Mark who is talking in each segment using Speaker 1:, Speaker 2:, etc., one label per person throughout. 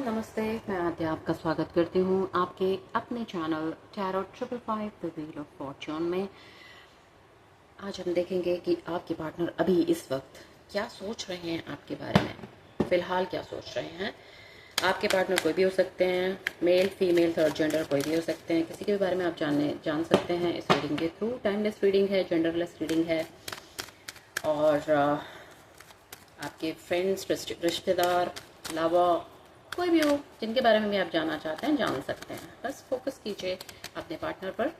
Speaker 1: नमस्ते। मैं आद्या आपका स्वागत करती हूँ आपके अपने channel tarot 555 the wheel of Fortune में। आज हम देखेंगे कि आपके पार्टनर अभी इस वक्त क्या सोच रहे हैं आपके बारे में, फ़िलहाल क्या सोच रहे हैं। आपके पार्टनर कोई भी हो सकते हैं, मेल फीमेल थर्ड जेंडर कोई भी हो सकते हैं। किसी के भी बारे में आप जान सकते हैं इस रीडिंग के थ्रू। टाइमलेस रीडिंग है, जेंडरलेस रीडिंग है और आपके फ्रेंड्स, रिश्तेदार, अलावा कोई भी हो जिनके बारे में भी आप जानना चाहते हैं जान सकते हैं। बस फोकस कीजिए अपने पार्टनर पर।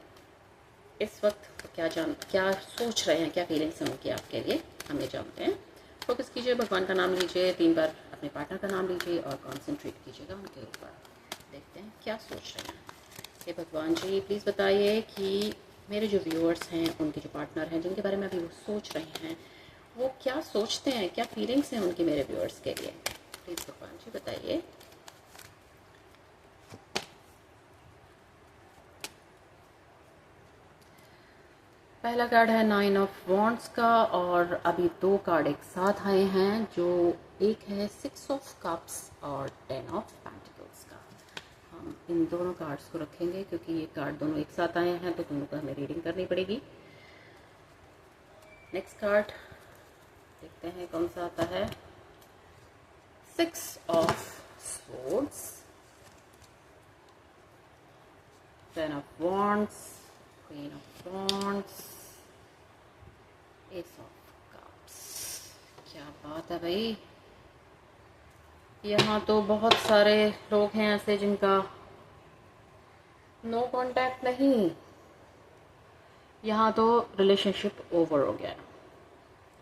Speaker 1: इस वक्त क्या सोच रहे हैं, क्या फीलिंग्स हैं उनकी आपके लिए, हम ये जानते हैं। फोकस कीजिए, भगवान का नाम लीजिए, 3 बार अपने पार्टनर का नाम लीजिए और कॉन्सेंट्रेट कीजिएगा उनके ऊपर। देखते हैं क्या सोच रहे हैं। हे भगवान जी, प्लीज़ बताइए कि मेरे जो व्यूअर्स हैं, उनके जो पार्टनर हैं, जिनके बारे में अभी वो सोच रहे हैं, वो क्या सोचते हैं, क्या फीलिंग्स हैं उनकी मेरे व्यूअर्स के लिए। प्लीज़ भगवान जी बताइए। पहला कार्ड है 9 ऑफ वॉन्ड्स का और अभी 2 कार्ड एक साथ आए हैं, जो एक है 6 ऑफ कप्स और 10 ऑफ पेंटिकल्स का। हम इन दोनों कार्ड्स को रखेंगे क्योंकि ये कार्ड दोनों एक साथ आए हैं तो दोनों को हमें रीडिंग करनी पड़ेगी। नेक्स्ट कार्ड देखते हैं कौन सा आता है। 6 of swords, 10 of wands, queen of wands, S of cups. क्या बात है भाई, यहाँ तो बहुत सारे लोग हैं ऐसे जिनका नो कांटेक्ट नहीं, यहाँ तो रिलेशनशिप ओवर हो गया है।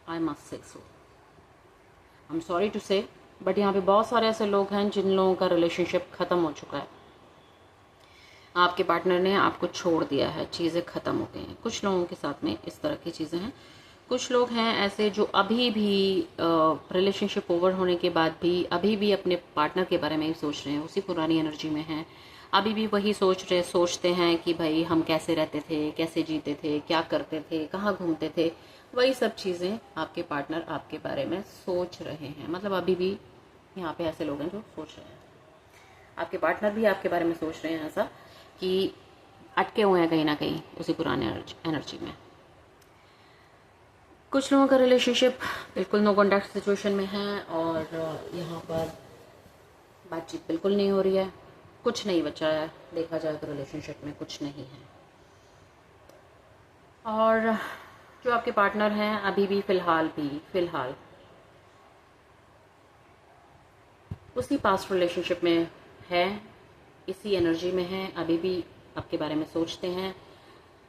Speaker 1: I must say so, I am sorry to say, but यहाँ पे बहुत सारे ऐसे लोग हैं जिन लोगों का रिलेशनशिप ख़त्म हो चुका है। आपके पार्टनर ने आपको छोड़ दिया है, चीज़ें ख़त्म हो गई हैं। कुछ लोगों के साथ में इस तरह की चीज़ें हैं। कुछ लोग हैं ऐसे जो अभी भी रिलेशनशिप ओवर होने के बाद भी अभी भी अपने पार्टनर के बारे में ही सोच रहे हैं, उसी पुरानी एनर्जी में हैं। अभी भी वही सोचते हैं कि भाई हम कैसे रहते थे, कैसे जीते थे, क्या करते थे, कहाँ घूमते थे। वही सब चीज़ें आपके पार्टनर आपके बारे में सोच रहे हैं। मतलब अभी भी यहाँ पे ऐसे लोग हैं जो सोच रहे हैं। आपके पार्टनर भी आपके बारे में सोच रहे हैं ऐसा कि अटके हुए हैं कहीं ना कहीं उसी पुराने एनर्जी में। कुछ लोगों का रिलेशनशिप बिल्कुल नो कॉन्टैक्ट सिचुएशन में है और यहाँ पर बातचीत बिल्कुल नहीं हो रही है। कुछ नहीं बचा है, देखा जाए तो रिलेशनशिप में कुछ नहीं है। और जो आपके पार्टनर हैं अभी भी फ़िलहाल उसी पास्ट रिलेशनशिप में है, इसी एनर्जी में है, अभी भी आपके बारे में सोचते हैं।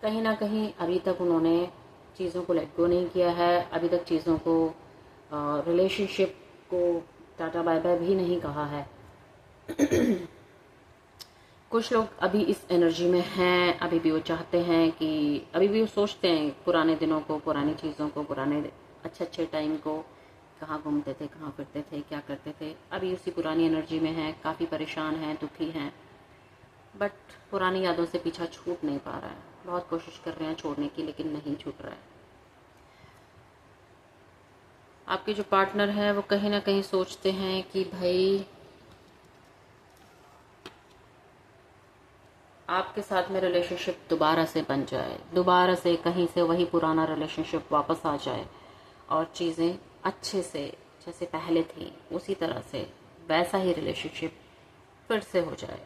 Speaker 1: कहीं ना कहीं अभी तक उन्होंने चीज़ों को लेट गो नहीं किया है, अभी तक चीज़ों को रिलेशनशिप को टाटा बाय बाय भी नहीं कहा है। कुछ लोग अभी इस एनर्जी में हैं, अभी भी वो चाहते हैं कि अभी भी वो सोचते हैं पुराने दिनों को, पुरानी चीज़ों को, पुराने अच्छे टाइम को, कहाँ घूमते थे, कहाँ फिरते थे, क्या करते थे। अभी उसी पुरानी एनर्जी में हैं, काफ़ी परेशान हैं, दुखी हैं, बट पुरानी यादों से पीछा छूट नहीं पा रहा है। बहुत कोशिश कर रहे हैं छोड़ने की लेकिन नहीं छूट रहा है। आपके जो पार्टनर हैं वो कहीं ना कहीं सोचते हैं कि भाई आपके साथ में रिलेशनशिप दोबारा से बन जाए, दोबारा से कहीं से वही पुराना रिलेशनशिप वापस आ जाए और चीज़ें अच्छे से जैसे पहले थी उसी तरह से वैसा ही रिलेशनशिप फिर से हो जाए।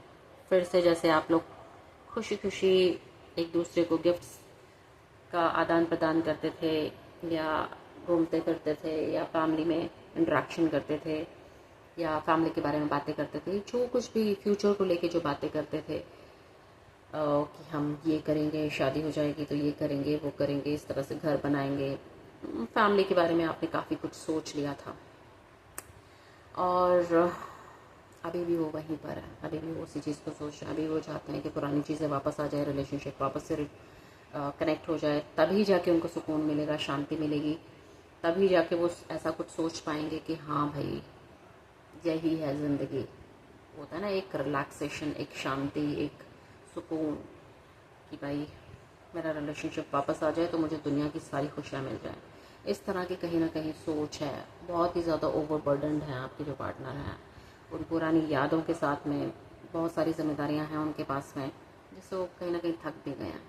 Speaker 1: फिर से जैसे आप लोग खुशी खुशी एक दूसरे को गिफ्ट्स का आदान प्रदान करते थे, या घूमते फिरते थे, या फैमिली में इंटरेक्शन करते थे, या फैमिली के बारे में बातें करते थे, जो कुछ भी फ्यूचर को लेके जो बातें करते थे कि हम ये करेंगे, शादी हो जाएगी तो ये करेंगे, वो करेंगे, इस तरह से घर बनाएंगे। फैमिली के बारे में आपने काफ़ी कुछ सोच लिया था और अभी भी वो वहीं पर है, अभी भी वो उसी चीज़ को सोच रहे हैं। अभी वो चाहते हैं कि पुरानी चीज़ें वापस आ जाए, रिलेशनशिप वापस से कनेक्ट हो जाए, तभी जाके उनको सुकून मिलेगा, शांति मिलेगी, तभी जाके वो ऐसा कुछ सोच पाएंगे कि हाँ भाई यही है ज़िंदगी। होता है ना एक रिलैक्सेशन, एक शांति, एक सुकून कि भाई मेरा रिलेशनशिप वापस आ जाए तो मुझे दुनिया की सारी खुशियाँ मिल जाएं। इस तरह की कहीं ना कहीं सोच है। बहुत ही ज़्यादा ओवरबर्डनड है आपके जो पार्टनर हैं, उन पुरानी यादों के साथ में बहुत सारी जिम्मेदारियां हैं उनके पास में, जिससे वो कहीं ना कहीं थक भी गए हैं।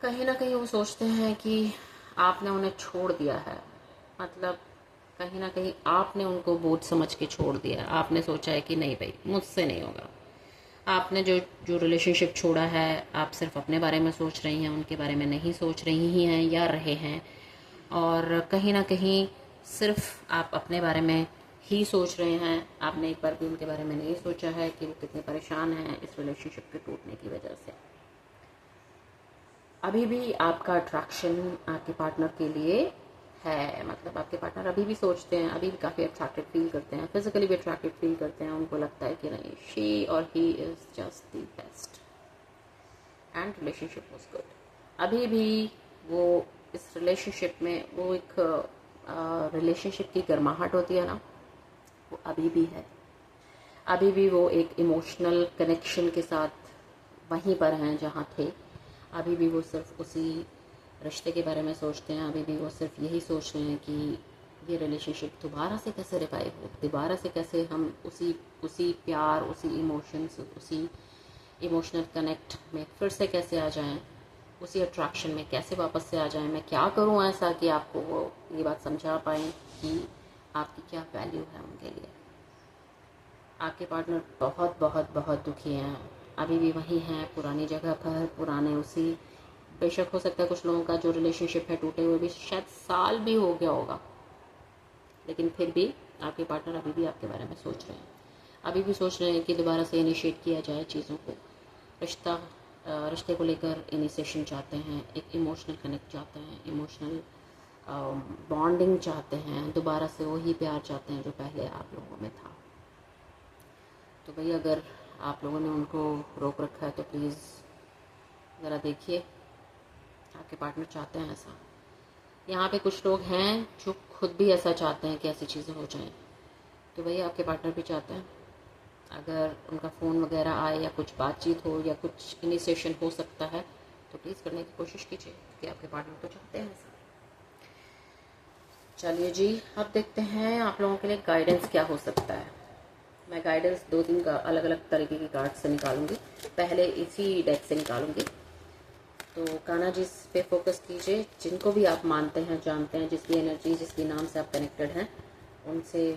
Speaker 1: कहीं ना कहीं वो सोचते हैं कि आपने उन्हें छोड़ दिया है, मतलब कहीं ना कहीं आपने उनको बोझ समझ के छोड़ दिया है। आपने सोचा है कि नहीं भाई, मुझसे नहीं होगा। आपने जो जो रिलेशनशिप छोड़ा है, आप सिर्फ अपने बारे में सोच रही हैं, उनके बारे में नहीं सोच रही ही हैं या रहे हैं। और कहीं ना कहीं सिर्फ आप अपने बारे में ही सोच रहे हैं। आपने एक बार भी उनके बारे में नहीं सोचा है कि वो कितने परेशान हैं इस रिलेशनशिप के टूटने की वजह से। अभी भी आपका अट्रैक्शन आपके पार्टनर के लिए है, मतलब आपके पार्टनर अभी भी सोचते हैं, अभी भी काफ़ी अट्रैक्टेड फील करते हैं, फिजिकली भी अट्रैक्टेड फील करते हैं। उनको लगता है कि नहीं, शी और he is just the best and relationship was good. अभी भी वो इस रिलेशनशिप में वो एक रिलेशनशिप की गर्माहट होती है ना, वो अभी भी है। अभी भी वो एक इमोशनल कनेक्शन के साथ वहीं पर हैं जहाँ थे। अभी भी वो सिर्फ उसी रिश्ते के बारे में सोचते हैं। अभी भी वो सिर्फ यही सोच रहे हैं कि ये रिलेशनशिप दोबारा से कैसे रिवाइव हो, दोबारा से कैसे हम उसी प्यार, उसी इमोशंस, उसी इमोशनल कनेक्ट में फिर से कैसे आ जाएं, उसी अट्रैक्शन में कैसे वापस से आ जाएं। मैं क्या करूं ऐसा कि आपको वो ये बात समझा पाएँ कि आपकी क्या वैल्यू है उनके लिए। आपके पार्टनर बहुत बहुत बहुत दुखी हैं, अभी भी वहीं हैं, पुरानी जगह पर, पुराने उसी। बेशक हो सकता है कुछ लोगों का जो रिलेशनशिप है टूटे हुए भी शायद साल भी हो गया होगा, लेकिन फिर भी आपके पार्टनर अभी भी आपके बारे में सोच रहे हैं। अभी भी सोच रहे हैं कि दोबारा से इनिशिएट किया जाए चीज़ों को। रिश्ते को लेकर इनिशिएशन चाहते हैं, एक इमोशनल कनेक्ट चाहते हैं, इमोशनल बॉन्डिंग चाहते हैं, दोबारा से वही प्यार चाहते हैं जो पहले आप लोगों में था। तो भाई अगर आप लोगों ने उनको रोक रखा है तो प्लीज़ ज़रा देखिए, आपके पार्टनर चाहते हैं ऐसा। यहाँ पे कुछ लोग हैं जो खुद भी ऐसा चाहते हैं कि ऐसी चीज़ें हो जाएं, तो भाई आपके पार्टनर भी चाहते हैं। अगर उनका फ़ोन वगैरह आए या कुछ बातचीत हो या कुछ इनिशिएशन हो सकता है तो प्लीज़ करने की कोशिश कीजिए, कि आपके पार्टनर तो चाहते हैं ऐसा। चलिए जी, अब देखते हैं आप लोगों के लिए गाइडेंस क्या हो सकता है। मैं गाइडेंस 2-3 का अलग अलग तरीके की कार्ड से निकालूंगी। पहले इसी डेक से निकालूंगी। तो कान्हा जी पे फोकस कीजिए, जिनको भी आप मानते हैं, जानते हैं, जिसकी एनर्जी, जिसके नाम से आप कनेक्टेड हैं, उनसे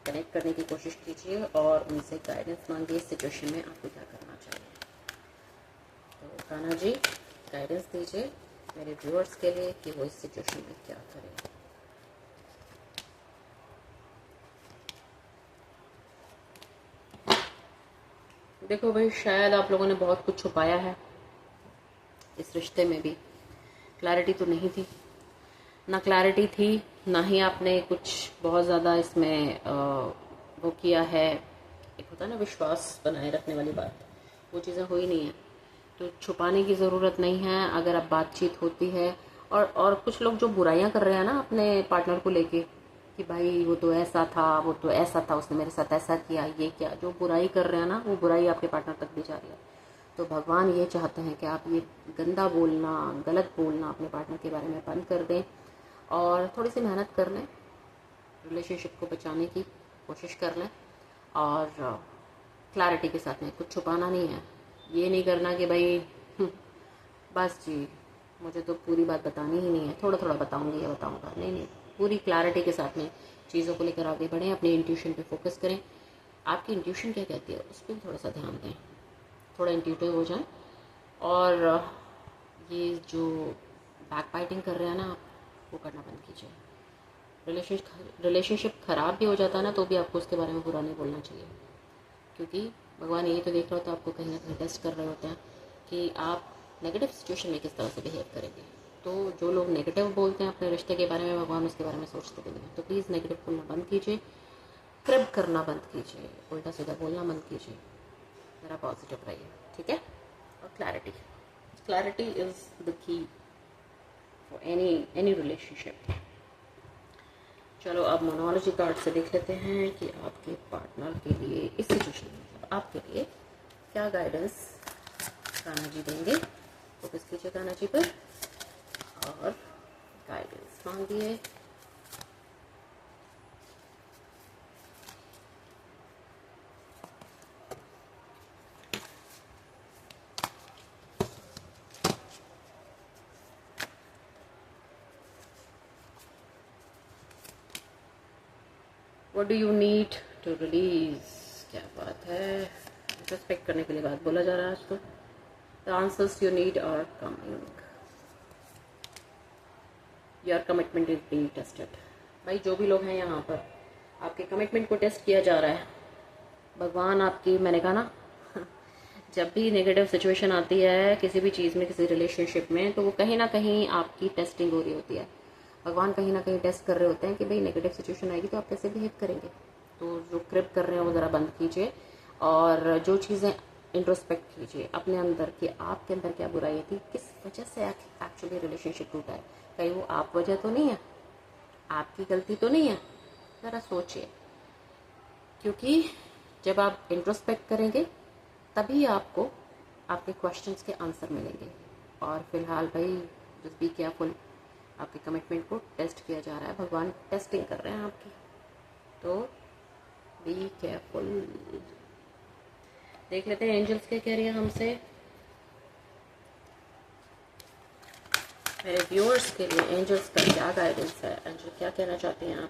Speaker 1: कनेक्ट करने की कोशिश कीजिए और उनसे गाइडेंस मांगिए इस सिचुएशन में आपको क्या करना चाहिए। तो कान्हा जी गाइडेंस दीजिए मेरे व्यूअर्स के लिए कि वो इस सिचुएशन में क्या करें। देखो भाई, शायद आप लोगों ने बहुत कुछ छुपाया है इस रिश्ते में भी। क्लैरिटी तो नहीं थी, ना क्लैरिटी थी, ना ही आपने कुछ बहुत ज़्यादा इसमें वो किया है। एक होता है ना विश्वास बनाए रखने वाली बात, वो चीज़ें हुई नहीं है। तो छुपाने की ज़रूरत नहीं है। अगर अब बातचीत होती है और कुछ लोग जो बुराइयां कर रहे हैं ना अपने पार्टनर को लेके कि भाई वो तो ऐसा था, वो तो ऐसा था, उसने मेरे साथ ऐसा किया, ये क्या, जो बुराई कर रहे हैं ना, वो बुराई आपके पार्टनर तक भी जा रही है। तो भगवान ये चाहते हैं कि आप ये गंदा बोलना, गलत बोलना अपने पार्टनर के बारे में बंद कर दें और थोड़ी सी मेहनत कर लें, रिलेशनशिप को बचाने की कोशिश कर लें। और क्लैरिटी के साथ में, कुछ छुपाना नहीं है। ये नहीं करना कि भाई बस जी मुझे तो पूरी बात बतानी ही नहीं है, थोड़ा थोड़ा बताऊंगी या बताऊंगा, नहीं नहीं, पूरी क्लैरिटी के साथ में चीज़ों को लेकर आगे बढ़ें, अपने इंट्यूशन पे फोकस करें। आपकी इंट्यूशन क्या कहती है उस पर भी थोड़ा सा ध्यान दें, थोड़ा इंट्यूटिव हो जाए। और ये जो बैक बाइटिंग कर रहे हैं ना आप, वो करना बंद कीजिए। रिलेशनशिप ख़राब भी हो जाता है ना, तो भी आपको उसके बारे में बुरा नहीं बोलना चाहिए, क्योंकि भगवान यही तो देख रहा होता है, आपको कहीं ना कहीं टेस्ट कर रहे होते हैं कि आप नेगेटिव सिचुएशन में किस तरह से बिहेव करेंगे। तो जो लोग नेगेटिव बोलते हैं अपने रिश्ते के बारे में, भगवान उसके बारे में सोचते भी नहीं है। तो प्लीज़ नेगेटिव बोलना बंद कीजिए, क्रिब करना बंद कीजिए, उल्टा सीधा बोलना बंद कीजिए, ज़रा पॉजिटिव रहिए, ठीक है। और clarity, clarity is the key for any relationship. चलो अब मोनोलॉजी कार्ड से देख लेते हैं कि आपके पार्टनर के लिए इस सिचुएशन में, मतलब आपके लिए क्या गाइडेंस कान्हा जी देंगे। फोकस कीजिए कान्हा जी पर और गाइडेंस मांगिए। What do you need to release? क्या बात है, रिस्पेक्ट करने के लिए बात बोला जा रहा है आज तो। The answers you need are coming. Your commitment is being tested. भाई जो भी लोग हैं यहाँ पर, आपके कमिटमेंट को टेस्ट किया जा रहा है। भगवान आपकी, मैंने कहा ना जब भी नेगेटिव सिचुएशन आती है किसी भी चीज़ में, किसी रिलेशनशिप में, तो वो कहीं ना कहीं आपकी टेस्टिंग हो रही होती है। भगवान कहीं ना कहीं टेस्ट कर रहे होते हैं कि भाई नेगेटिव सिचुएशन आएगी तो आप कैसे बिहेव करेंगे। तो जो क्रिप कर रहे हैं वो ज़रा बंद कीजिए, और जो चीज़ें इंट्रोस्पेक्ट कीजिए अपने अंदर कि आपके अंदर क्या बुराई थी, किस वजह से एक्चुअली रिलेशनशिप टूटा है। कहीं वो आप वजह तो नहीं है, आपकी गलती तो नहीं है। ज़रा सोचिए, क्योंकि जब आप इंट्रोस्पेक्ट करेंगे तभी आपको आपके क्वेश्चंस के आंसर मिलेंगे। और फिलहाल भाई जस्ट बी केयरफुल, आपके कमिटमेंट को टेस्ट किया जा रहा है, भगवान टेस्टिंग कर रहे हैं आपकी, तो बी केयरफुल। देख लेते हैं एंजल्स क्या कह रही है हमसे। मेरे व्यूअर्स के लिए एंजल्स का क्या गाइडेंस है, एंजल क्या कहना चाहते हैं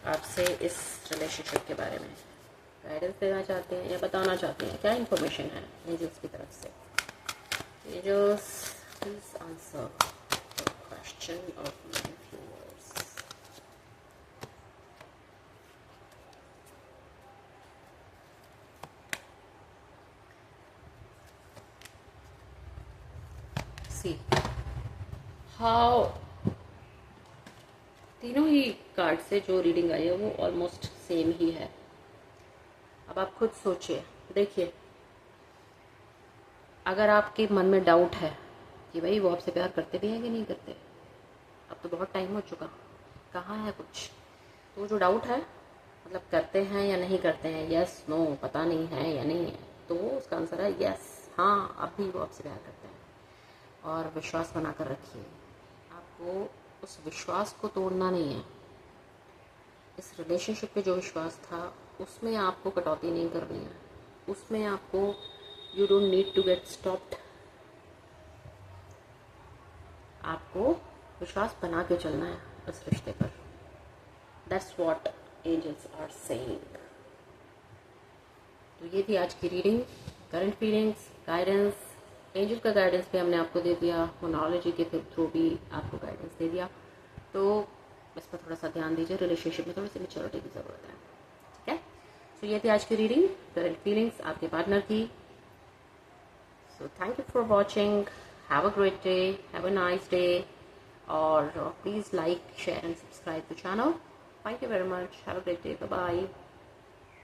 Speaker 1: आपसे इस रिलेशनशिप के बारे में। गाइडेंस देना चाहते हैं या बताना चाहते हैं, क्या इन्फॉर्मेशन है एंजल्स की तरफ से। Angels please answer the question of my viewers. See how, तीनों ही कार्ड से जो रीडिंग आई है वो ऑलमोस्ट सेम ही है। अब आप खुद सोचिए, देखिए अगर आपके मन में डाउट है कि भाई वो आपसे प्यार करते भी हैं कि नहीं करते, अब तो बहुत टाइम हो चुका, कहाँ है कुछ, तो जो डाउट है मतलब करते हैं या नहीं करते हैं, यस नो, पता नहीं है या नहीं है, तो उसका आंसर है यस, हाँ अब भी वो आपसे प्यार करते हैं। और विश्वास बना कर रखिए, आपको उस विश्वास को तोड़ना नहीं है। इस रिलेशनशिप पे जो विश्वास था उसमें आपको कटौती नहीं करनी है, उसमें आपको you don't need to get stopped. आपको विश्वास बना के चलना है इस रिश्ते पर। That's what angels are saying. तो ये थी आज की reading, current feelings, guidance. Angel का गाइडेंस भी हमने आपको दे दिया, मोनोलॉजी के थ्रू भी आपको गाइडेंस दे दिया। तो इस पर थोड़ा सा ध्यान दीजिए, रिलेशनशिप में थोड़ी सी मैच्योरिटी की ज़रूरत है, ठीक है। सो ये थी आज की रीडिंग, करंट फीलिंग्स आपके पार्टनर की। So thank you for watching, have a great day, have a nice day, और please like, share and subscribe the channel. Thank you very much, have a great day, bye bye.